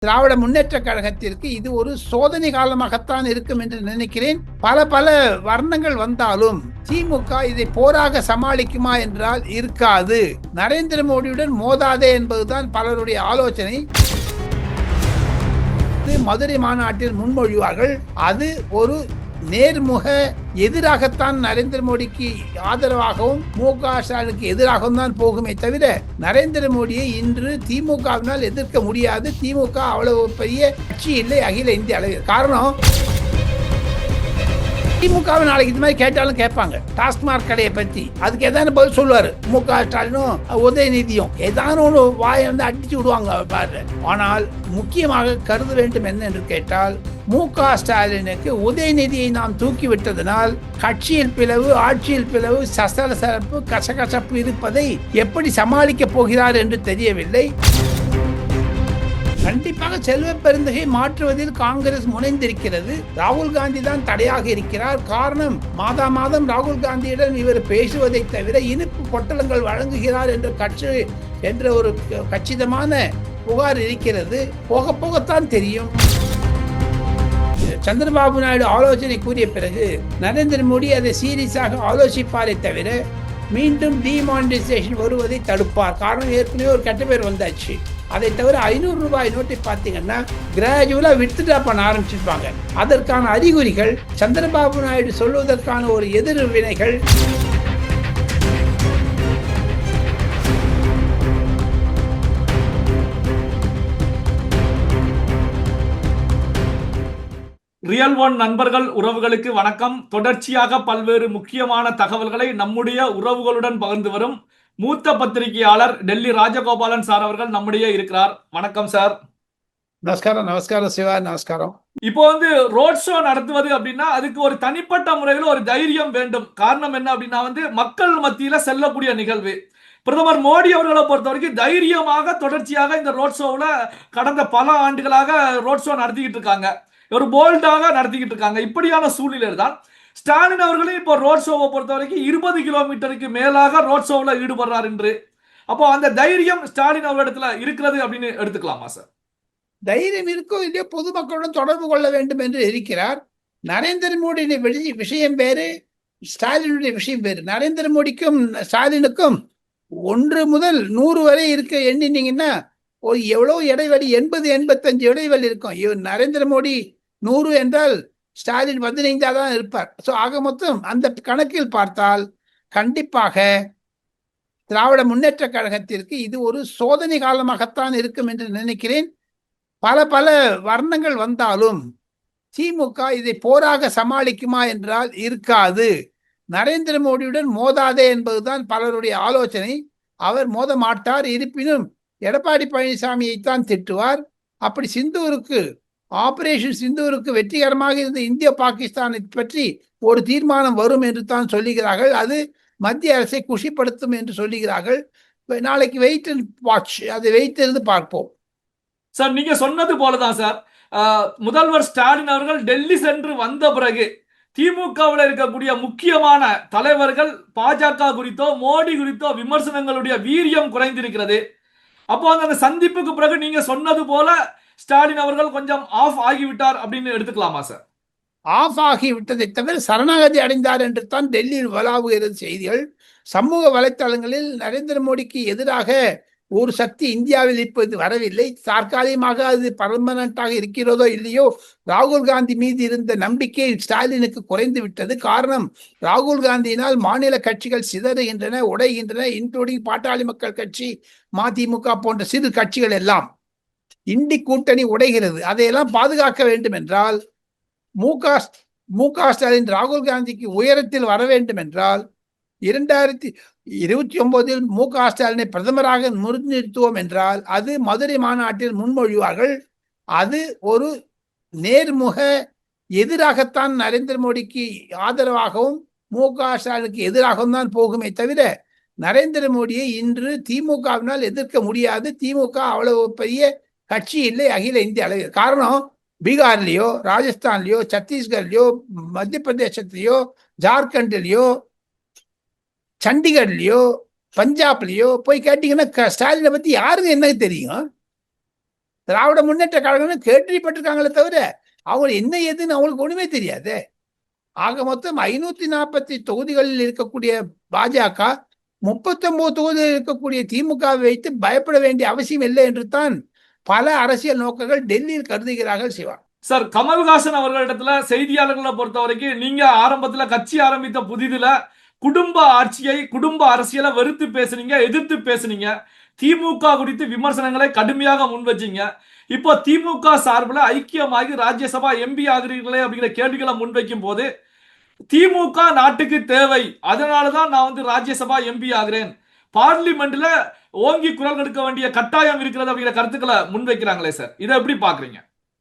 திராவிட முன்னேற்ற கழகத்திற்கு இது ஒரு சோதனை காலமாகத்தான் இருக்கும் என்று நினைக்கிறேன். பல வர்ணங்கள் வந்தாலும் திமுக இதை போராக சமாளிக்குமா என்றால் இருக்காது. நரேந்திர மோடியுடன் மோதாதே என்பதுதான் பலருடைய ஆலோசனை. மதுரை மாநாட்டில் முன்மொழிவார்கள். அது ஒரு நேர்முக எதிராகத்தான் நரேந்திர மோடிக்கு ஆதரவாகவும் மு.க. ஸ்டாலினுக்கு எதிராகவும் தான் போகுமே தவிர நரேந்திர மோடியை இன்று திமுகவினால் எதிர்க்க முடியாது. திமுக அவ்வளவு பெரிய கட்சி இல்லை அகில இந்திய அளவில். காரணம், திமுகவை நாளைக்கு இது மாதிரி கேட்டாலும் கேட்பாங்க. டாஸ்மாக் கடையை பத்தி அதுக்கு ஏதாவது பதில் சொல்லுவாரு மு.க. ஸ்டாலினும் உதயநிதியும். ஏதாவது ஒன்று வாயை வந்து அடிச்சு விடுவாங்க பாரு. ஆனால் முக்கியமாக கருத வேண்டும் என்ன என்று கேட்டால், மு.க. ஸ்டாலினுக்கு உதயநிதியை நாம் தூக்கிவிட்டதனால் கட்சியில் பிளவு, ஆட்சியில் பிளவு, சலசலப்பு, கசகசப்பு இருப்பதை எப்படி சமாளிக்க போகிறார் என்று தெரியவில்லை. கண்டிப்பாக செல்வ பெருந்தகை மாற்றுவதில் காங்கிரஸ் முனைந்திருக்கிறது. ராகுல் காந்தி தான் தடையாக இருக்கிறார். காரணம், மாதம் ராகுல் காந்தியிடம் இவர் பேசுவதை தவிர இனிப்பு பொட்டலங்கள் வழங்குகிறார் என்ற ஒரு கச்சிதமான புகார் இருக்கிறது. போகத்தான் தெரியும். சந்திரபாபு நாயுடு ஆலோசனை கூறிய பிறகு நரேந்திர மோடி அதை சீரியஸாக ஆலோசிப்பாரை தவிர மீண்டும் டிமானிட்டைசேஷன் வருவதை தடுப்பார். காரணம், ஏற்கனவே ஒரு கெட்ட பேர் வந்தாச்சு. அதை தவிர 500 ரூபாய் நோட்டை பார்த்தீங்கன்னா கிராஜுவலா வித்ட்ரா பண்ண ஆரம்பிச்சிருப்பாங்க. அதற்கான அறிகுறிகள் சந்திரபாபு நாயுடு சொல்வதற்கான ஒரு எதிர்வினைகள். ரியல் ஒன் நண்பர்கள் உறவுகளுக்கு வணக்கம். தொடர்ச்சியாக பல்வேறு முக்கியமான தகவல்களை நம்முடைய உறவுகளுடன் பகிர்ந்து வரும் மூத்த பத்திரிகையாளர் டெல்லி ராஜகோபாலன் சார் அவர்கள் நம்முடைய இருக்கிறார். வணக்கம் சார். நமஸ்காரம் சிவா. நமஸ்காரம். இப்போ ரோட் ஷோ நடத்துவது அப்படின்னா அதுக்கு ஒரு தனிப்பட்ட முறையில் ஒரு தைரியம் வேண்டும். காரணம் என்ன அப்படின்னா மக்கள் மத்தியில செல்லக்கூடிய நிகழ்வு. பிரதமர் மோடி அவர்களை பொறுத்த வரைக்கும் தைரியமாக தொடர்ச்சியாக இந்த ரோட் ஷோவில் கடந்த பல ஆண்டுகளாக ரோட் ஷோ நடத்திக்கிட்டு இருக்காங்க. ஒரு போல்டாக நடத்திக்கிட்டு இருக்காங்க. இப்படியான சூழ்நிலை தான் ஸ்டாலின் அவர்களும் இப்போ ரோட் ஷோவை பொறுத்த வரைக்கும் 20 கிலோமீட்டருக்கு மேலாக ரோட் ஷோவில் ஈடுபடுறார் என்று. அப்போ அந்த தைரியம் ஸ்டாலின் அவர்களிடத்துல இருக்கிறது அப்படின்னு எடுத்துக்கலாமா சார்? தைரியம் இருக்கும் இல்லையோ பொதுமக்களுடன் தொடர்பு கொள்ள வேண்டும் என்று இருக்கிறார். நரேந்திர மோடியுடைய விஷயம் வேறு, ஸ்டாலினுடைய விஷயம் வேறு. நரேந்திர மோடிக்கும் ஸ்டாலினுக்கும் 1 முதல் 100 வரை இருக்க எண்ணினீங்கன்னா ஒரு எவ்வளவு இடைவெளி, 80-85 இடைவெளி இருக்கும். நரேந்திர மோடி 100 என்றால் ஸ்டாலின் 15 தான் இருப்பார். ஸோ ஆக மொத்தம் அந்த கணக்கில் பார்த்தால் கண்டிப்பாக திராவிட முன்னேற்ற கழகத்திற்கு இது ஒரு சோதனை காலமாகத்தான் இருக்கும் என்று நினைக்கிறேன். பல வர்ணங்கள் வந்தாலும் திமுக இதை போராக சமாளிக்குமா என்றால் இருக்காது. நரேந்திர மோடியுடன் மோதாதே என்பதுதான் பலருடைய ஆலோசனை. அவர் மோத மாட்டார். இருப்பினும் எடப்பாடி பழனிசாமியைத்தான் திட்டுவார். அப்படி ஆபரேஷன் சிந்தூருக்கு வெற்றிகரமாக இருந்த இந்திய பாகிஸ்தானை பற்றி ஒரு தீர்மானம் வரும் என்று தான் சொல்லுகிறார்கள். அது மத்திய அரசை குஷிப்படுத்தும் என்று சொல்லுகிறார்கள். நாளைக்கு வெயிட் அண்ட் வாட்ச், அதை வைத்திருந்து பார்ப்போம். சார், நீங்க சொன்னது போலதான் சார். முதல்வர் ஸ்டாலின் அவர்கள் டெல்லி சென்று வந்த பிறகு திமுகவில் இருக்கக்கூடிய முக்கியமான தலைவர்கள் பாஜக குறித்தோ மோடி குறித்தோ விமர்சனங்களுடைய வீரியம் குறைந்திருக்கிறது. அப்போ அந்த சந்திப்புக்கு பிறகு நீங்க சொன்னது போல ஸ்டாலின் அவர்கள் கொஞ்சம் ஆஃப் ஆகிவிட்டார் அப்படின்னு எடுத்துக்கலாமா சார்? ஆஃப் ஆகிவிட்டதை தவிர சரணாகதி அடைந்தார் என்று தான் டெல்லியில் வலாவுகிறது செய்திகள். சமூக வலைத்தளங்களில் நரேந்திர மோடிக்கு எதிராக ஒரு சக்தி இந்தியாவில் இப்போது வரவில்லை. தற்காலிகமாக அது பர்மனண்டாக இருக்கிறதோ இல்லையோ, ராகுல் காந்தி மீது இருந்த நம்பிக்கை ஸ்டாலினுக்கு குறைந்து விட்டது. காரணம், ராகுல் காந்தியினால் மாநில கட்சிகள் சிதறுகின்றன, உடைகின்றன. இன்க்ளூடிங் பாட்டாளி மக்கள் கட்சி, மதிமுக போன்ற சிறு கட்சிகள் எல்லாம் இண்டி கூட்டணி உடைகிறது. அதையெல்லாம் பாதுகாக்க வேண்டும் என்றால் மு.க. ஸ்டாலின் ராகுல் காந்திக்கு உயரத்தில் வர வேண்டும் என்றால் 2029 மு.க. ஸ்டாலினை பிரதமராக நிறுத்துவோம் என்றால் அது மதுரை மாநாட்டில் முன்மொழிவார்கள். அது ஒரு நேர்முக எதிராகத்தான் நரேந்திர மோடிக்கு ஆதரவாகவும் மு.க. ஸ்டாலினுக்கு எதிராகவும் தான் போகுமே தவிர நரேந்திர மோடியை இன்று திமுகவினால் எதிர்க்க முடியாது. திமுக அவ்வளவு பெரிய கட்சி இல்லை அகில இந்திய அளவில். காரணம், பீகார்லயோ, ராஜஸ்தான்லயோ, சத்தீஸ்கர்லயோ, மத்திய பிரதேசத்திலயோ, ஜார்க்கண்ட்லயோ, சண்டிகர்லயோ, பஞ்சாப்லயோ போய் கேட்டீங்கன்னா ஸ்டாலினை பத்தி யாருக்கு என்ன தெரியும்? திராவிட முன்னேற்ற கழகம் கேள்விப்பட்டிருக்காங்களே தவிர அவங்க என்ன ஏதுன்னு அவங்களுக்கு ஒண்ணுமே தெரியாது. ஆக மொத்தம் 540 தொகுதிகளில் இருக்கக்கூடிய பாஜக 39 தொகுதியில் இருக்கக்கூடிய திமுகவை வைத்து பயப்பட வேண்டிய அவசியம் இல்லை என்று தான் பல அரசியல் நோக்கங்கள் டெல்லியில் கருதுகிறார்கள். சிவா சார், கமல்ஹாசன் அவர்களிடத்துல செய்தியாளர்களை பொறுத்த வரைக்கும் நீங்க ஆரம்பத்துல கட்சி ஆரம்பித்த புதிதுல குடும்ப ஆட்சியை, குடும்ப அரசியலை வெறுத்து பேசுனீங்க, எதிர்த்து பேசுனீங்க. திமுக குறித்து விமர்சனங்களை கடுமையாக முன் வச்சீங்க. இப்போ திமுக சார்பில் ஐக்கியமாகி ராஜ்யசபா எம்பி ஆகிறீர்களே அப்படிங்கிற கேள்விகளை முன்வைக்கும் போது திமுக நாட்டுக்கு தேவை, அதனாலதான் நான் வந்து ராஜ்யசபா எம்பி ஆகிறேன், பார்லிமெண்ட்ல ஓங்கி குரல் கொடுக்க வேண்டிய கட்டாயம் இருக்கிறது அப்படிங்கிற கருத்துக்களை முன்வைக்கிறாங்களே சார், இதை எப்படி பாக்குறீங்க?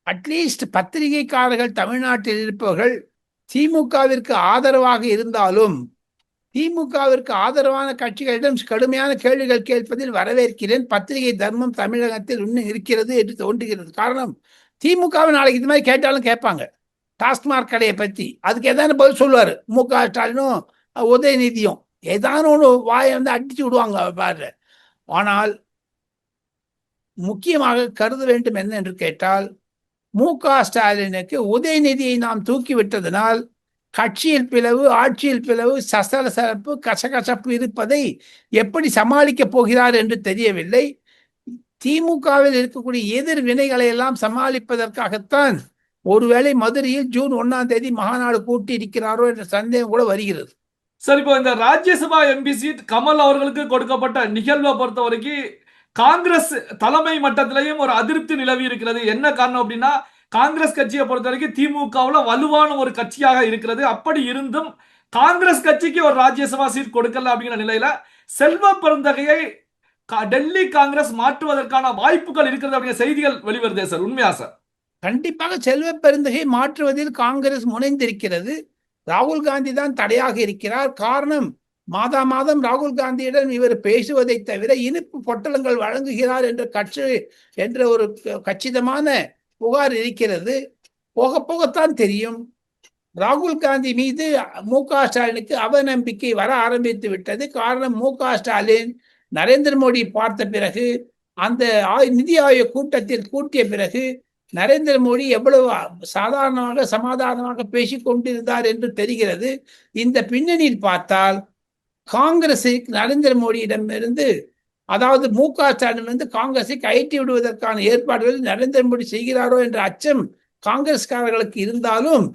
அட்லீஸ்ட் பத்திரிகைக்காரர்கள் தமிழ்நாட்டில் இருப்பவர்கள் திமுகவிற்கு ஆதரவாக இருந்தாலும் திமுகவிற்கு ஆதரவான கட்சிகளிடம் கடுமையான கேள்விகள் கேட்பதில் வரவேற்கிறேன். பத்திரிகை தர்மம் தமிழகத்தில் இன்னும் இருக்கிறது என்று தோன்றுகிறது. காரணம், திமுகவை நாளைக்கு இது மாதிரி கேட்டாலும் கேட்பாங்க. டாஸ்மார்க் கடையை பற்றி அதுக்கு ஏதான பதில் சொல்லுவார் மு.க. ஸ்டாலினும் உதயநிதியும். ஏதான ஒன்று வாயை வந்து அடிச்சு விடுவாங்க பாரு. ஆனால் முக்கியமாக கருத வேண்டும் என்ன என்று கேட்டால், மு.க. ஸ்டாலினுக்கு உதயநிதியை நாம் தூக்கி விட்டதனால் கட்சியில் பிளவு, ஆட்சியில் பிளவு, சலசலப்பு, கசகசப்பு இருப்பதை எப்படி சமாளிக்கப் போகிறார் என்று தெரியவில்லை. திமுகவில் இருக்கக்கூடிய எதிர் வினைகளை எல்லாம் சமாளிப்பதற்காகத்தான் ஒருவேளை மதுரையில் ஜூன் 1ஆம் தேதி மாநாடு கூட்டி இருக்கிறாரோ என்ற சந்தேகம் கூட வருகிறது. சார், இப்போ இந்த ராஜ்யசபா எம்பி சீட் கமல் அவர்களுக்கு கொடுக்கப்பட்ட நிகழ்வை பொறுத்த வரைக்கும் காங்கிரஸ் தலைமை மட்டத்திலையும் ஒரு அதிருப்தி நிலவி இருக்கிறது. என்ன காரணம் அப்படின்னா, காங்கிரஸ் கட்சியை பொறுத்த வரைக்கும் திமுகவில் வலுவான ஒரு கட்சியாக இருக்கிறது. அப்படி இருந்தும் காங்கிரஸ் கட்சிக்கு ஒரு ராஜ்யசபா சீட் கொடுக்கல அப்படிங்கிற நிலையில செல்வ பெருந்தகையை டெல்லி காங்கிரஸ் மாற்றுவதற்கான வாய்ப்புகள் இருக்கிறது அப்படிங்கிற செய்திகள் வெளிவருதே சார், உண்மையா சார்? கண்டிப்பாக செல்வ பெருந்தகை மாற்றுவதில் காங்கிரஸ் முனைந்திருக்கிறது. ராகுல் காந்தி தான் தடையாக இருக்கிறார். காரணம், மாதம் ராகுல் காந்தியிடம் இவர் பேசுவதை தவிர இனிப்பு பொட்டலங்கள் வழங்குகிறார் என்ற ஒரு கச்சிதமான புகார் இருக்கிறது. போக போகத்தான் தெரியும். ராகுல் காந்தி மீது மு.க. ஸ்டாலினுக்கு அவநம்பிக்கை வர ஆரம்பித்து விட்டது. காரணம், மு.க. ஸ்டாலின் நரேந்திர மோடி பார்த்த பிறகு, அந்த நிதி ஆயோக் கூட்டத்தில் கூட்டிய பிறகு நரேந்திர மோடி எவ்வளவு சாதாரணமாக சமாதானமாக பேசிக் கொண்டிருந்தார் என்று தெரிகிறது. இந்த பின்னணியில் பார்த்தால் காங்கிரஸை நரேந்திர மோடியிடமிருந்து, அதாவது மு.க. ஸ்டாலினிலிருந்து காங்கிரஸை கயற்றி விடுவதற்கான ஏற்பாடுகள் நரேந்திர மோடி செய்கிறாரோ என்ற அச்சம் காங்கிரஸ்காரர்களுக்கு இருந்தாலும்,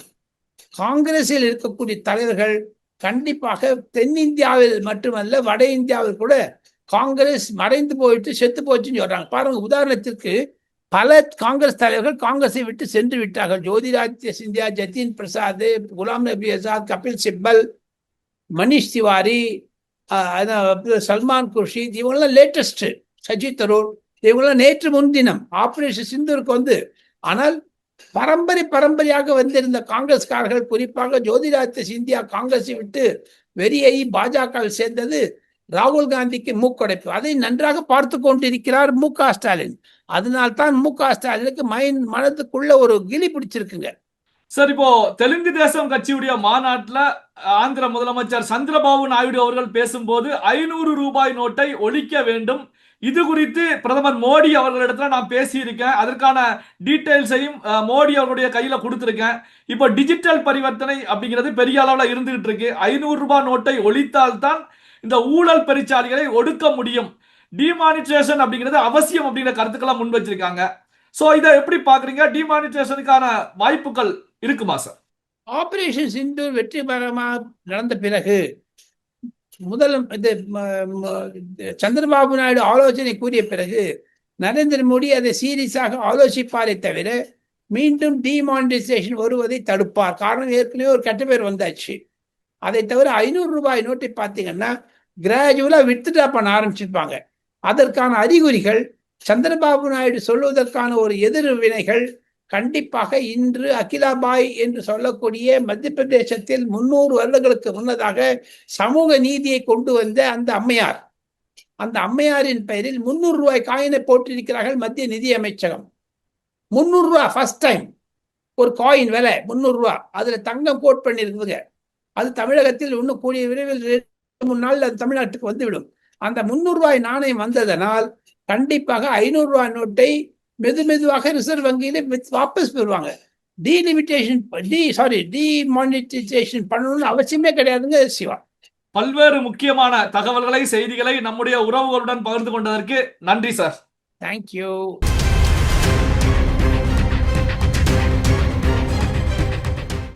காங்கிரஸில் இருக்கக்கூடிய தலைவர்கள் கண்டிப்பாக தென்னிந்தியாவில் மட்டுமல்ல வட இந்தியாவில் கூட காங்கிரஸ் மறைந்து போயிட்டு செத்து போச்சுன்னு சொல்றாங்க. பாருங்க, உதாரணத்திற்கு பல காங்கிரஸ் தலைவர்கள் காங்கிரஸை விட்டு சென்று விட்டார்கள். ஜோதிராதித்ய சிந்தியா, ஜதின் பிரசாத், குலாம் நபி ஆசாத், கபில் சிப்பல், மனிஷ் திவாரி, சல்மான் குர்ஷித், இவங்கெல்லாம் லேட்டஸ்ட், சஜி தரூர், இவங்கெல்லாம் நேற்று முன்தினம் ஆபரேஷன் சிந்தூருக்கு வந்து. ஆனால் பரம்பரையாக வந்திருந்த காங்கிரஸ்காரர்கள், குறிப்பாக ஜோதிராதித்ய சிந்தியா காங்கிரஸை விட்டு வெளியேறி பாஜகவில் சேர்ந்தது ராகுல் காந்திக்கு மூக்கடைப்பு. அதை நன்றாக பார்த்து கொண்டிருக்கிறார் மு.க. ஸ்டாலின். அதனால்தான் மு.க. ஸ்டாலினுக்கு மனதுக்குள்ள ஒரு கிளி பிடிச்சிருக்குங்க. சார், இப்போ தெலுங்கு தேசம் கட்சியுடைய மாநாட்டில் ஆந்திர முதலமைச்சர் சந்திரபாபு நாயுடு அவர்கள் பேசும்போது 500 ரூபாய் நோட்டை ஒழிக்க வேண்டும், இது குறித்து பிரதமர் மோடி அவர்களிடத்துல நான் பேசியிருக்கேன், அதற்கான டீட்டெயில்ஸையும் மோடி அவர்களுடைய கையில கொடுத்திருக்கேன். இப்போ டிஜிட்டல் பரிவர்த்தனை அப்படிங்கிறது பெரிய அளவில் இருந்துகிட்டு இருக்கு. 500 ரூபாய் நோட்டை ஒழித்தால்தான் இந்த ஊழல் பெருச்சாளிகளை ஒடுக்க முடியும், டிமானிட்டேஷன் அப்படிங்கிறது அவசியம் அப்படிங்கிற கருத்துக்களை முன் வச்சிருக்காங்க. சோ இதை எப்படி பாக்குறீங்க? டிமானிட்டேஷனுக்கான வாய்ப்புகள் இருக்குமா சார்? ஆபரேஷன் சிந்தூர் வெற்றிகரமாக நடந்த பிறகு சந்திரபாபு நாயுடு ஆலோசனை கூறிய பிறகு நரேந்திர மோடி அதை சீரியஸாக ஆலோசிப்பாரை தவிர மீண்டும் டிமானிட்டைசேஷன் வருவதை தடுப்பார். காரணம், ஏற்கனவே ஒரு கெட்ட பேர் வந்தாச்சு. அதை தவிர 500 ரூபாய் நோட்டை பார்த்தீங்கன்னா கிராஜுவலா வித்ட்ரா பண்ண ஆரம்பிச்சிருப்பாங்க. அதற்கான அறிகுறிகள், சந்திரபாபு நாயுடு சொல்வதற்கான ஒரு எதிர்வினைகள் கண்டிப்பாக இன்று அகிலாபாய் என்று சொல்லக்கூடிய மத்திய பிரதேசத்தில் 300 வருடங்களுக்கு முன்னதாக சமூக நீதியை கொண்டு வந்த அந்த அம்மையார், அந்த அம்மையாரின் பெயரில் 300 ரூபாய் காயினை போட்டிருக்கிறார்கள் மத்திய நிதி அமைச்சகம். 300 ரூபாய் ஃபர்ஸ்ட் டைம் ஒரு காயின் விலை 300 ரூபாய். அதுல தங்கம் கோட் பண்ணிருக்குதுங்க. அது தமிழகத்தில் இன்னும் கூடிய விரைவில் 3 நாள் அது தமிழ்நாட்டுக்கு வந்துவிடும். அந்த 300 ரூபாய் நாணயம் வந்ததனால் கண்டிப்பாக 500 ரூபாய் நோட்டை மெதுவாக ரிசர்வ் வங்கியில வாபஸ் பெறுவாங்க. டிமானிட்டைசேஷன் பண்ணணும்னு அவசியமே கிடையாதுங்க சிவா. பல்வேறு முக்கியமான தகவல்களை, செய்திகளை நம்முடைய உறவுகளுடன் பகிர்ந்து கொண்டதற்கு நன்றி சார். தேங்க்யூ.